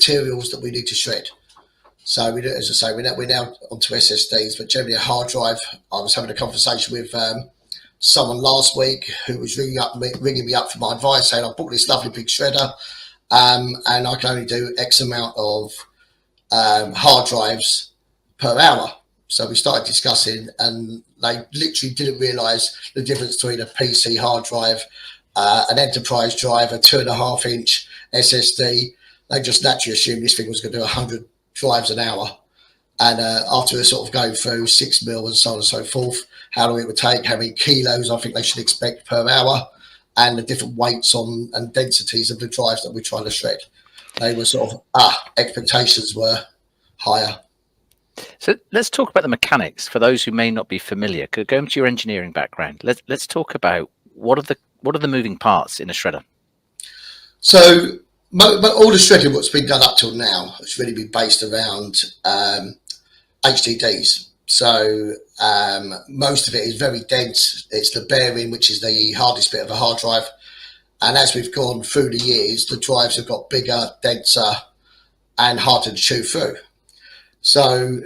materials that we need to shred. So we, as I say, we're now onto SSDs, but generally a hard drive. I was having a conversation with someone last week who was ringing me up for my advice, saying I bought this lovely big shredder, and I can only do X amount of hard drives per hour. So we started discussing, and they literally didn't realise the difference between a PC hard drive, an enterprise drive, a 2.5 inch SSD. They just naturally assumed this thing was going to do 100 drives an hour. And after sort of going through 6 mil and so on and so forth, how long it would take, how many kilos I think they should expect per hour, and the different weights on and densities of the drives that we're trying to shred, they were sort of, expectations were higher. So let's talk about the mechanics for those who may not be familiar. Going to your engineering background, let's talk about what are the moving parts in a shredder. So all the shredding what's been done up till now has really been based around HDDs. So most of it is very dense. It's the bearing, which is the hardest bit of a hard drive. And as we've gone through the years, the drives have got bigger, denser, and harder to chew through. So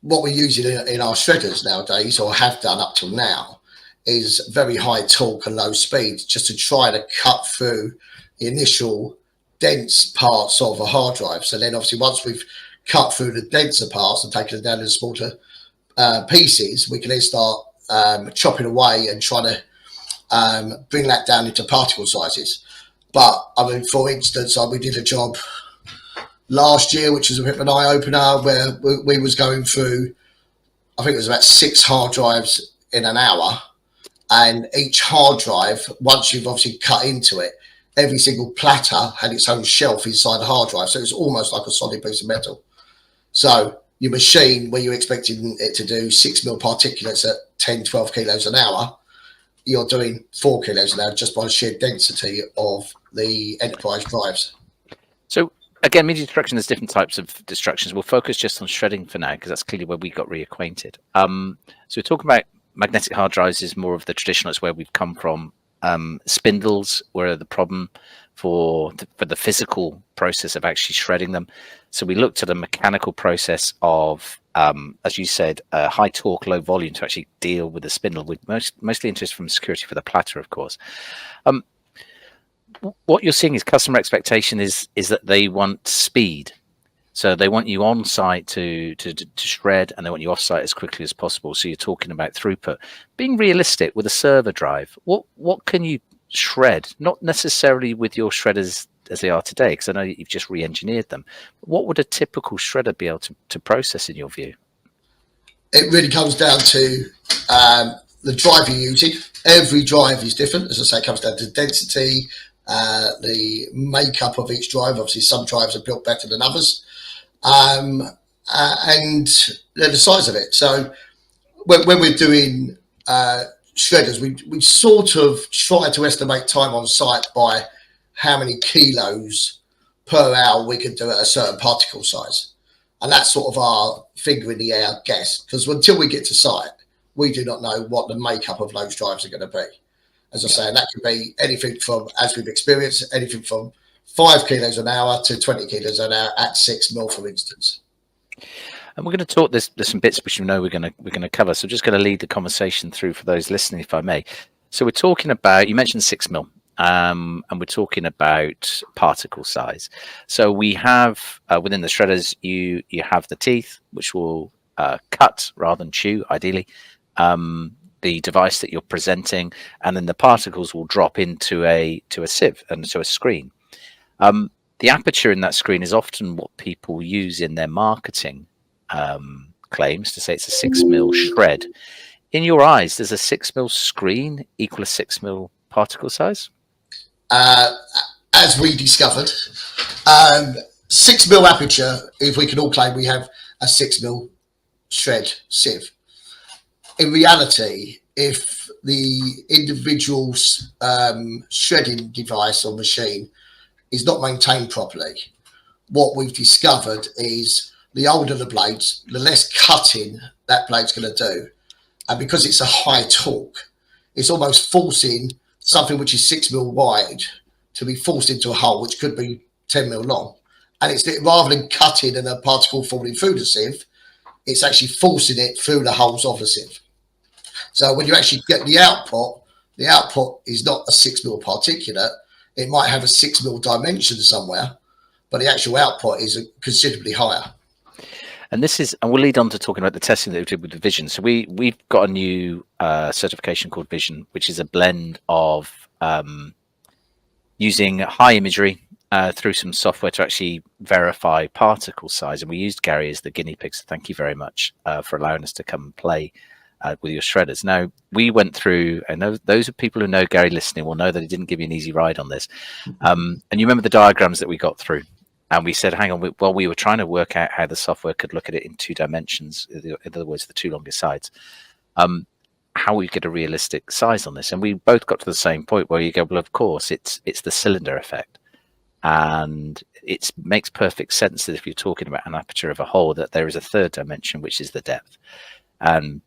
what we're using in our shredders nowadays, or have done up till now, is very high torque and low speed, just to try to cut through the initial dense parts of a hard drive. So then obviously once we've cut through the denser parts and taken them down into smaller pieces, we can then start chopping away and trying to bring that down into particle sizes. But I mean, for instance, we did a job last year, which was a bit of an eye-opener, where we was going through, I think it was about 6 hard drives in an hour, and each hard drive, once you've obviously cut into it, every single platter had its own shelf inside the hard drive, so it was almost like a solid piece of metal. So your machine, where you're expecting it to do 6 mil particulates at 10-12 kilos an hour, you're doing 4 kilos an hour just by the sheer density of the enterprise drives. So again, media destruction, there's different types of destructions. We'll focus just on shredding for now, because that's clearly where we got reacquainted. So we're talking about magnetic hard drives is more of the traditional, it's where we've come from. Spindles were the problem for the physical process of actually shredding them. So we looked at a mechanical process of, as you said, high torque, low volume to actually deal with the spindle, with mostly interest from security for the platter, of course. What you're seeing is customer expectation is that they want speed. So they want you on site to shred, and they want you off site as quickly as possible. So you're talking about throughput. Being realistic with a server drive, what can you shred? Not necessarily with your shredders as they are today, because I know you've just re-engineered them. What would a typical shredder be able to process in your view? It really comes down to the drive you're using. Every drive is different. As I say, it comes down to density, the makeup of each drive. Obviously, some drives are built better than others. And the size of it. So when we're doing shredders, we sort of try to estimate time on site by how many kilos per hour we can do at a certain particle size. And that's sort of our finger in the air guess, because until we get to site, we do not know what the makeup of those drives are going to be. As I say, and that can be anything from, as we've experienced, anything from 5 kilos an hour to 20 kilos an hour at 6 mil, for instance. And we're going to talk. There's some bits which we know we're going to cover. So just going to lead the conversation through for those listening, if I may. So we're talking about, you mentioned 6 mil, and we're talking about particle size. So we have within the shredders, you have the teeth, which will cut rather than chew, ideally. The device that you're presenting, and then the particles will drop into a sieve and to a screen. The aperture in that screen is often what people use in their marketing claims to say it's a 6 mil shred. In your eyes, does a 6 mil screen equal a 6 mil particle size? As we discovered, 6 mil aperture, if we can all claim we have a 6 mil shred sieve. In reality, if the individual shredding device or machine is not maintained properly, what we've discovered is the older the blades, the less cutting that blade's going to do. And because it's a high torque, it's almost forcing something which is 6 mil wide to be forced into a hole which could be 10 mil long. And it's rather than cutting and a particle falling through the sieve, it's actually forcing it through the holes of the sieve. So when you actually get the output is not a 6 mil particulate. It might have a 6 mil dimension somewhere, but the actual output is considerably higher. And we'll lead on to talking about the testing that we did with the Vision. So we've got a new certification called Vision, which is a blend of using high imagery through some software to actually verify particle size. And we used Gary as the guinea pig. So thank you very much for allowing us to come and play with your shredders. Now, we went through, and those of people who know Gary listening will know that he didn't give you an easy ride on this. And you remember the diagrams that we got through. And we said, hang on, we were trying to work out how the software could look at it in 2 dimensions, in other words, the 2 longest sides. How we get a realistic size on this. And we both got to the same point where you go, well, of course, it's the cylinder effect. And it makes perfect sense that if you're talking about an aperture of a hole, that there is a 3rd dimension, which is the depth. And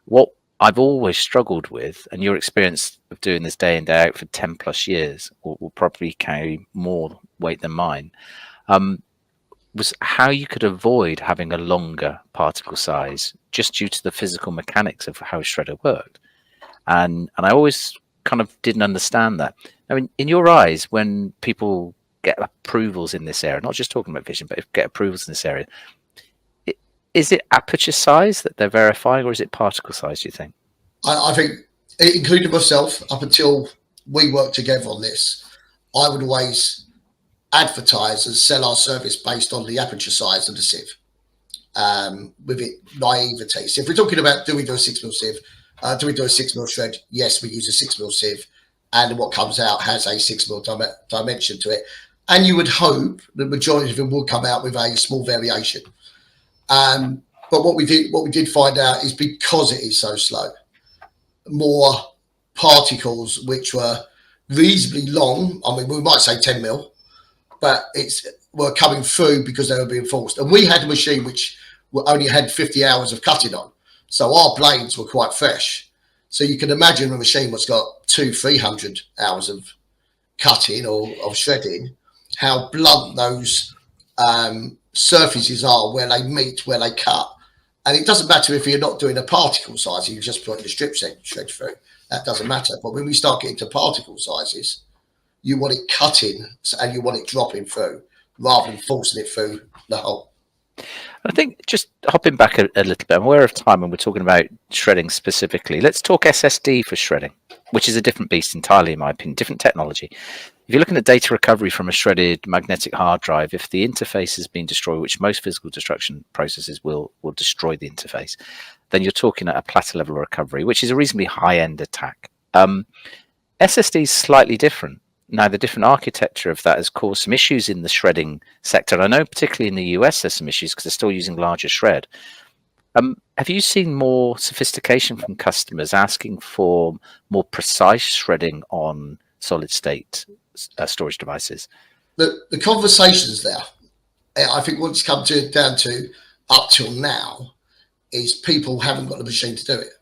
what I've always struggled with, and your experience of doing this day in, day out for 10 plus years will probably carry more weight than mine, was how you could avoid having a longer particle size just due to the physical mechanics of how a shredder worked. And I always kind of didn't understand that. I mean, in your eyes, when people get approvals in this area, not just talking about Vision, but get approvals in this area, is it aperture size that they're verifying, or is it particle size, do you think? I think, including myself, up until we worked together on this, I would always advertise and sell our service based on the aperture size of the sieve, with it naivete. So if we're talking about, do we do a 6 mil sieve? Do we do a 6 mil shred? Yes, we use a 6 mil sieve, and what comes out has a 6 mil dimension to it. And you would hope the majority of them will come out with a small variation. But what we did find out is, because it is so slow, more particles which were reasonably long, I mean, we might say 10 mil, but were coming through because they were being forced. And we had a machine which only had 50 hours of cutting on, so our blades were quite fresh. So you can imagine a machine that's got 200-300 hours of cutting or of shredding, how blunt those surfaces are where they meet, where they cut. And it doesn't matter if you're not doing a particle size, you just put the strip shred through. That doesn't matter. But when we start getting to particle sizes, you want it cutting and you want it dropping through rather than forcing it through the hole. I think, just hopping back a little bit, I'm aware of time when we're talking about shredding specifically. Let's talk SSD for shredding, which is a different beast entirely, in my opinion, different technology. If you're looking at data recovery from a shredded magnetic hard drive, if the interface has been destroyed, which most physical destruction processes will destroy the interface, then you're talking at a platter level recovery, which is a reasonably high-end attack. SSD is slightly different. Now, the different architecture of that has caused some issues in the shredding sector. And I know particularly in the US there's some issues because they're still using larger shred. Have you seen more sophistication from customers asking for more precise shredding on solid state storage devices? The conversations there, I think what's come down to up till now is people haven't got the machine to do it.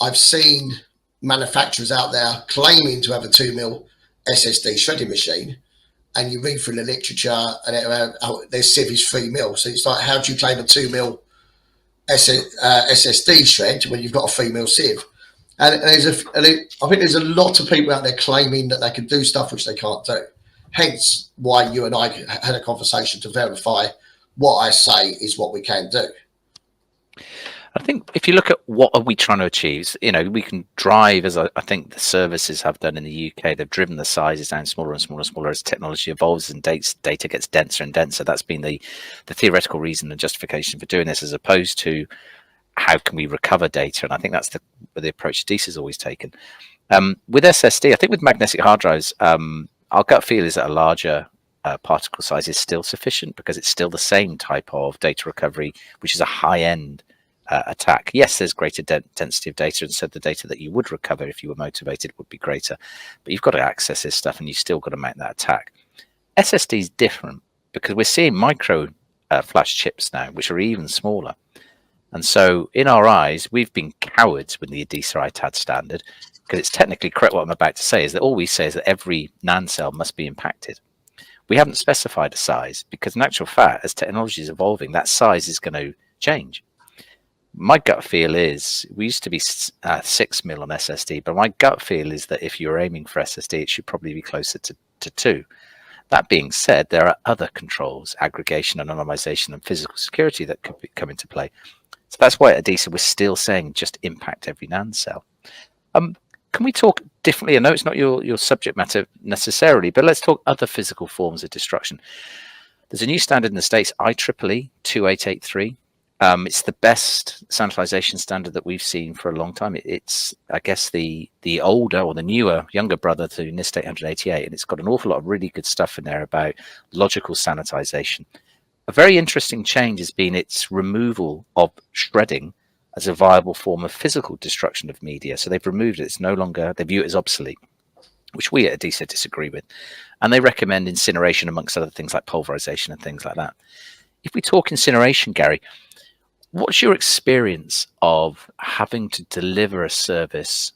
I've seen manufacturers out there claiming to have a 2 mil SSD shredding machine, and you read through the literature and their sieve is 3 mil. So it's like, how do you claim a 2 mil SSD shred when you've got a 3 mil sieve? And I think there's a lot of people out there claiming that they can do stuff which they can't do. Hence why you and I had a conversation to verify what I say is what we can do. I think if you look at what are we trying to achieve, we can drive, as I think the services have done in the UK, they've driven the sizes down smaller and smaller and smaller as technology evolves and data gets denser and denser. That's been the theoretical reason and justification for doing this, as opposed to how can we recover data. And I think that's the approach DISA has always taken. With SSD, I think with magnetic hard drives, our gut feel is that a larger particle size is still sufficient, because it's still the same type of data recovery, which is a high-end attack. Yes, there's greater density of data, and so the data that you would recover if you were motivated would be greater, but you've got to access this stuff and you've still got to make that attack. SSD is different because we're seeing micro flash chips now, which are even smaller. And so in our eyes, we've been cowards with the DISA ITAD standard, because it's technically correct. What I'm about to say is that all we say is that every NAND cell must be impacted. We haven't specified a size because, in actual fact, as technology is evolving, that size is going to change. My gut feel is we used to be 6 mil on SSD, but my gut feel is that if you're aiming for SSD, it should probably be closer to 2. That being said, there are other controls, aggregation, anonymization, and physical security that could come into play. So that's why at Adisa we're still saying just impact every NAND cell. Can we talk differently? I know it's not your subject matter necessarily, but let's talk other physical forms of destruction. There's a new standard in the States, IEEE 2883. It's the best sanitization standard that we've seen for a long time. It's, I guess, the older or the younger brother to NIST 888, and it's got an awful lot of really good stuff in there about logical sanitization. A very interesting change has been its removal of shredding as a viable form of physical destruction of media. So they've removed it. It's no longer, they view it as obsolete, which we at Adisa disagree with. And they recommend incineration amongst other things like pulverization and things like that. If we talk incineration, Gary, what's your experience of having to deliver a service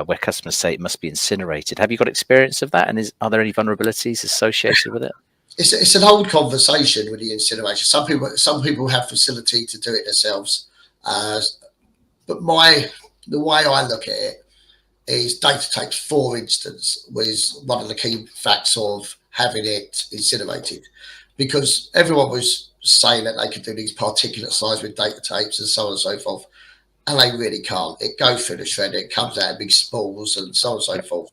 where customers say it must be incinerated? Have you got experience of that? And are there any vulnerabilities associated with it? It's an old conversation with the incineration. Some people have facility to do it themselves. But the way I look at it is data tapes, for instance, was one of the key facts of having it incinerated, because everyone was saying that they could do these particulate size with data tapes and so on and so forth, and they really can't. It goes through the shredder, it comes out in big spools and so on and so forth.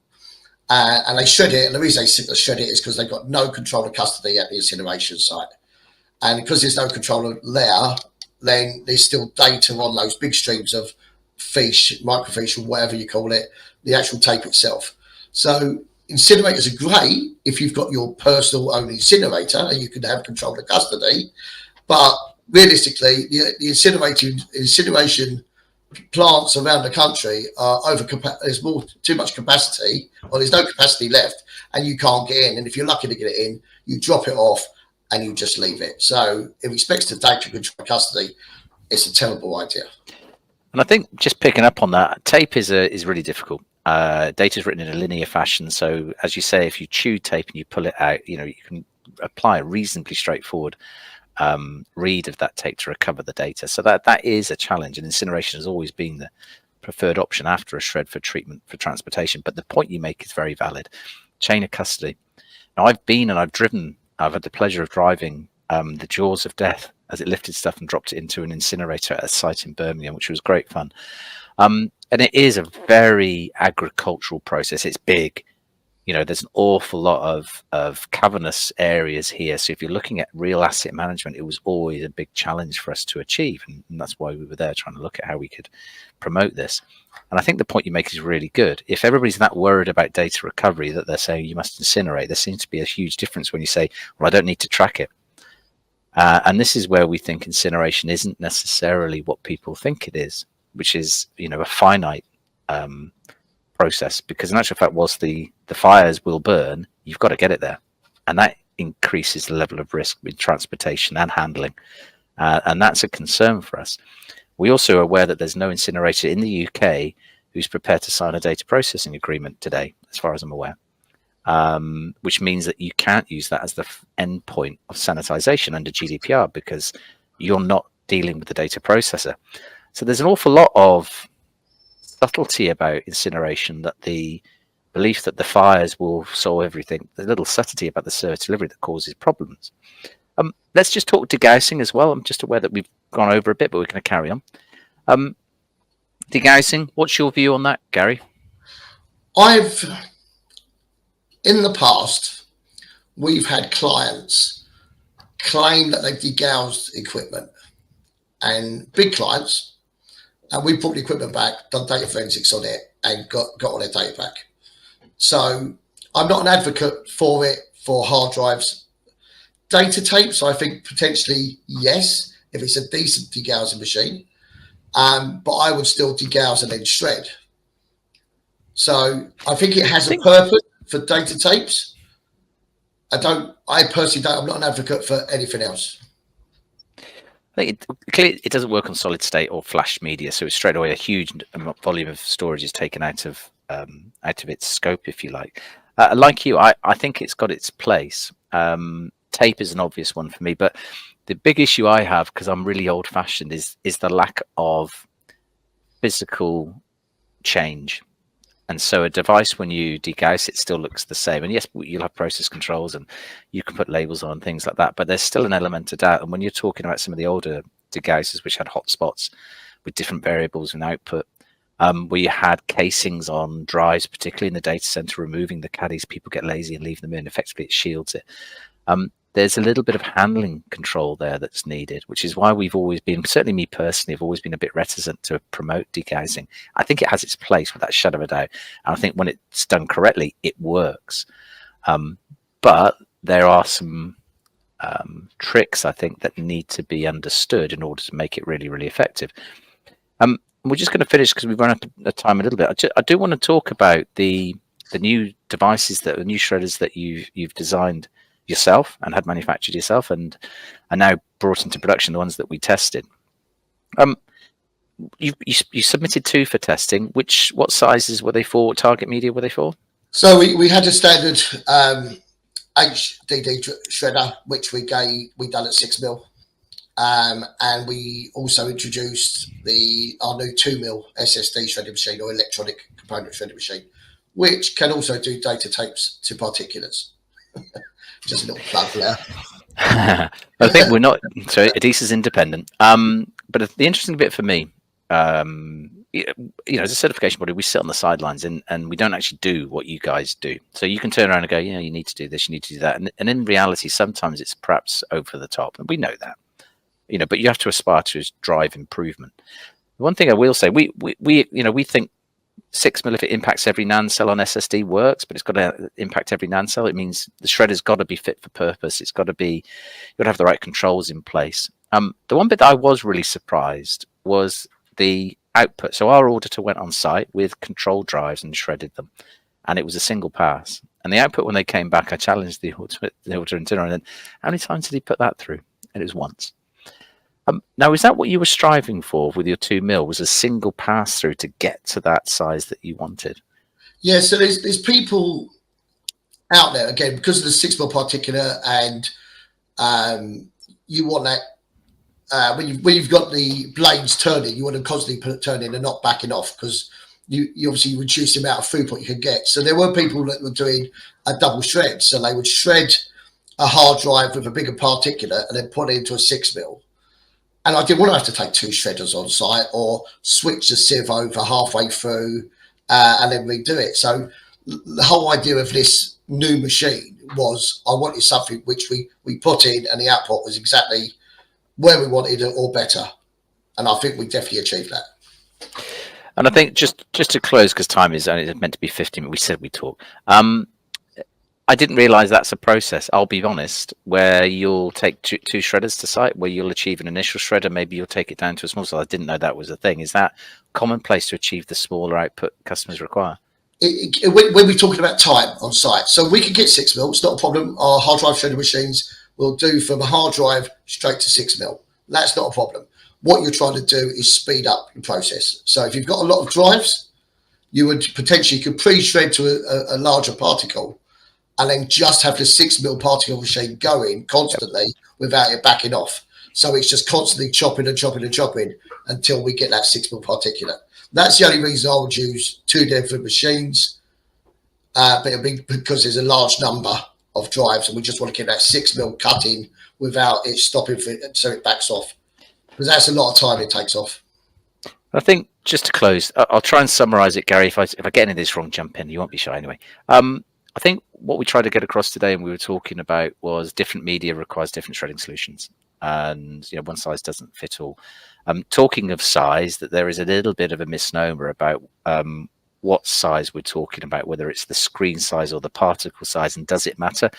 And they shred it, and the reason they shred it is because they've got no control of custody at the incineration site. And because there's no control there, then there's still data on those big streams of fiche, microfiche, or whatever you call it, the actual tape itself. So incinerators are great if you've got your personal own incinerator and you can have control of custody. But realistically, the incineration plants around the country are there's too much capacity, or there's no capacity left, and you can't get in. And if you're lucky to get it in, you drop it off and you just leave it. So in respects to data control custody, it's a terrible idea. And I think just picking up on that, tape is really difficult. Data is written in a linear fashion. So as you say, if you chew tape and you pull it out, you can apply a reasonably straightforward read of that tape to recover the data. So that is a challenge, and incineration has always been the preferred option after a shred for treatment for transportation. But the point you make is very valid. Chain of custody. Now I've had the pleasure of driving the jaws of death as it lifted stuff and dropped it into an incinerator at a site in Birmingham, which was great fun. And it is a very agricultural process. It's big. There's an awful lot of cavernous areas here. So if you're looking at real asset management, it was always a big challenge for us to achieve. And that's why we were there trying to look at how we could promote this. And I think the point you make is really good. If everybody's that worried about data recovery that they're saying you must incinerate, there seems to be a huge difference when you say, well, I don't need to track it. And this is where we think incineration isn't necessarily what people think it is, which is, a finite process, because in actual fact, whilst the fires will burn, you've got to get it there, and that increases the level of risk with transportation and handling, and that's a concern for us. We also are aware that there's no incinerator in the UK who's prepared to sign a data processing agreement today, as far as I'm aware, which means that you can't use that as the end point of sanitization under GDPR, because you're not dealing with the data processor. So there's an awful lot of subtlety about incineration, that the belief that the fires will solve everything, the little subtlety about the service delivery that causes problems. Let's just talk degaussing as well. I'm just aware that we've gone over a bit, but we're going to carry on. Degaussing, what's your view on that, Gary? In the past, we've had clients claim that they've degaussed equipment, and big clients, and we brought the equipment back, done data forensics on it, and got all their data back. So I'm not an advocate for it for hard drives. Data tapes, I think potentially yes, if it's a decent degaussing machine, but I would still degauss and then shred. So I think it has a purpose for data tapes. I personally don't. I'm not an advocate for anything else. I think it doesn't work on solid state or flash media, so it's straight away a huge volume of storage is taken out of its scope, if you like. Like you, I think it's got its place. Tape is an obvious one for me, but the big issue I have, because I'm really old-fashioned, is the lack of physical change. And so a device, when you degauss, it still looks the same. And yes, you'll have process controls and you can put labels on things like that, but there's still an element of doubt. And when you're talking about some of the older degaussers, which had hotspots with different variables and output, where you had casings on drives, particularly in the data center, removing the caddies, people get lazy and leave them in. Effectively, it shields it. There's a little bit of handling control there that's needed, which is why we've always been, certainly me personally, have always been a bit reticent to promote degaussing. I think it has its place without a shadow of a doubt. And I think when it's done correctly, it works. But there are some tricks, I think, that need to be understood in order to make it really, really effective. We're just going to finish because we've run out of time a little bit. I do want to talk about the new devices, the new shredders that you've designed yourself and had manufactured yourself and are now brought into production, the ones that we tested. You submitted 2 for testing. What sizes were they for? What target media were they for? So we had a standard HDD shredder, which we done at 6mm. And we also introduced our new 2mm SSD shredding machine, or electronic component shredding machine, which can also do data tapes to particulates. Just a little plug there. I think we're not, so Adisa's independent. But the interesting bit for me, as a certification body, we sit on the sidelines and we don't actually do what you guys do. So you can turn around and go, you need to do this, you need to do that. And in reality, sometimes it's perhaps over the top, and we know that, but you have to aspire to drive improvement. The one thing I will say, we think 6mm, if it impacts every NAND cell on SSD, works, but it's got to impact every NAND cell. It means the shredder's got to be fit for purpose. It's got to have the right controls in place. The one bit that I was really surprised was the output. So our auditor went on site with control drives and shredded them, and it was a single pass. And the output, when they came back, I challenged the auditor and how many times did he put that through? And it was once. Now, is that what you were striving for with your 2mm? Was a single pass through to get to that size that you wanted? Yeah, so there's people out there, again, because of the 6mm particular, and you want that when you've got the blades turning, you want to constantly put it turning and not backing off, because you obviously reduce the amount of throughput you can get. So there were people that were doing a double shred, so they would shred a hard drive with a bigger particulate and then put it into a 6mm. And I didn't want to have to take 2 shredders on site or switch the sieve over halfway through and then redo it. So the whole idea of this new machine was I wanted something which we put in and the output was exactly where we wanted it or better. And I think we definitely achieved that. And I think just to close, because time is only meant to be 50 minutes, we said we'd talk. I didn't realize that's a process, I'll be honest, where you'll take two shredders to site, where you'll achieve an initial shredder, maybe you'll take it down to a small size. I didn't know that was a thing. Is that commonplace to achieve the smaller output customers require? When we're talking about time on site, so we can get 6mm, it's not a problem. Our hard drive shredder machines will do from a hard drive straight to 6mm. That's not a problem. What you're trying to do is speed up the process. So if you've got a lot of drives, you would potentially could pre-shred to a larger particle, and then just have the 6mm particle machine going constantly without it backing off. So it's just constantly chopping and chopping and chopping until we get that 6mm particulate. That's the only reason I would use 2 different machines, but it'll be because there's a large number of drives and we just want to get that 6mm cutting without it stopping so it backs off. Because that's a lot of time it takes off. I think just to close, I'll try and summarize it, Gary. If I get any of this wrong, jump in. You won't be shy anyway. I think what we tried to get across today and we were talking about was different media requires different shredding solutions. And one size doesn't fit all. Talking of size, that there is a little bit of a misnomer about what size we're talking about, whether it's the screen size or the particle size, and does it matter?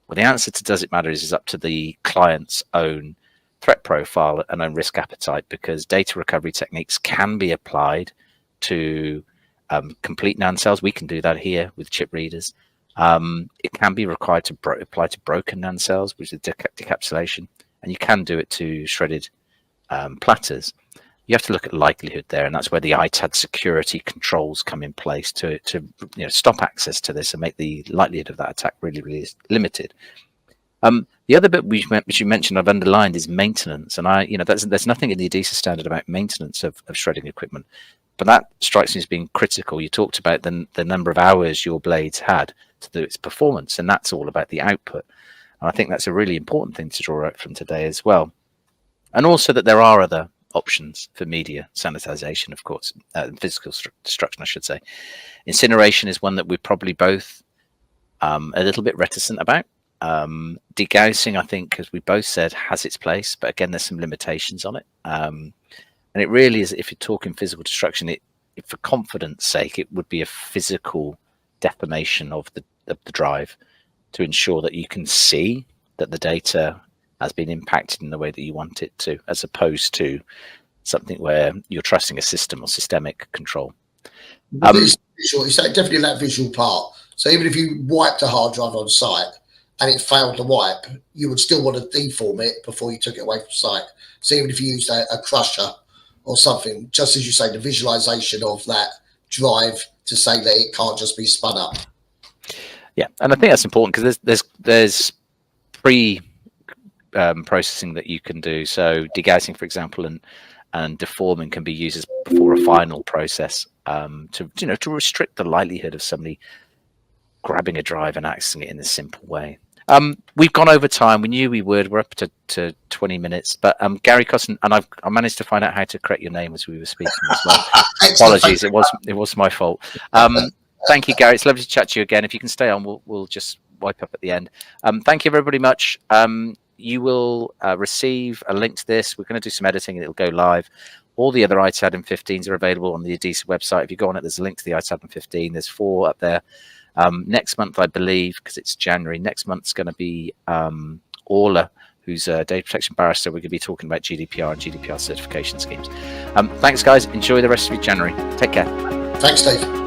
Well, the answer to does it matter is up to the client's own threat profile and own risk appetite, because data recovery techniques can be applied to complete NAND cells. We can do that here with chip readers. It can be required to apply to broken NAND cells, which is decapsulation, and you can do it to shredded platters. You have to look at likelihood there, and that's where the ITAD security controls come in place to stop access to this and make the likelihood of that attack really, really limited. The other bit which you mentioned, I've underlined, is maintenance, and there's nothing in the ADESA standard about maintenance of shredding equipment, but that strikes me as being critical. You talked about the number of hours your blades had to do its performance, and that's all about the output. And I think that's a really important thing to draw out from today as well, and also that there are other options for media sanitization, of course, physical destruction, I should say. Incineration is one that we're probably both a little bit reticent about. Degaussing, I think, as we both said, has its place, but again, there's some limitations on it. And it really is, if you're talking physical destruction, for confidence sake, it would be a physical deformation of the drive to ensure that you can see that the data has been impacted in the way that you want it to, as opposed to something where you're trusting a system or systemic control. It's definitely that visual part. So even if you wiped a hard drive on site and it failed to wipe, you would still want to deform it before you took it away from site. So even if you used a crusher or something, just as you say, the visualization of that drive to say that it can't just be spun up. Yeah, and I think that's important because there's processing that you can do. So degaussing, for example, and deforming can be used before a final process to restrict the likelihood of somebody grabbing a drive and accessing it in a simple way. We've gone over time. We knew we would. We're up to 20 minutes. But Gary Cosson, and I managed to find out how to correct your name as we were speaking as well. Apologies, it was my fault. Thank you, Gary. It's lovely to chat to you again. If you can stay on, we'll just wipe up at the end. Thank you, everybody, much. You will receive a link to this. We're going to do some editing and it'll go live. All the other ITAD M15s are available on the ADESA website. If you go on it, there's a link to the ITAD M15. There's 4 up there. Next month, I believe, because it's January, next month's going to be Orla, who's a data protection barrister. We're going to be talking about GDPR and GDPR certification schemes. Thanks, guys. Enjoy the rest of your January. Take care. Thanks, Dave.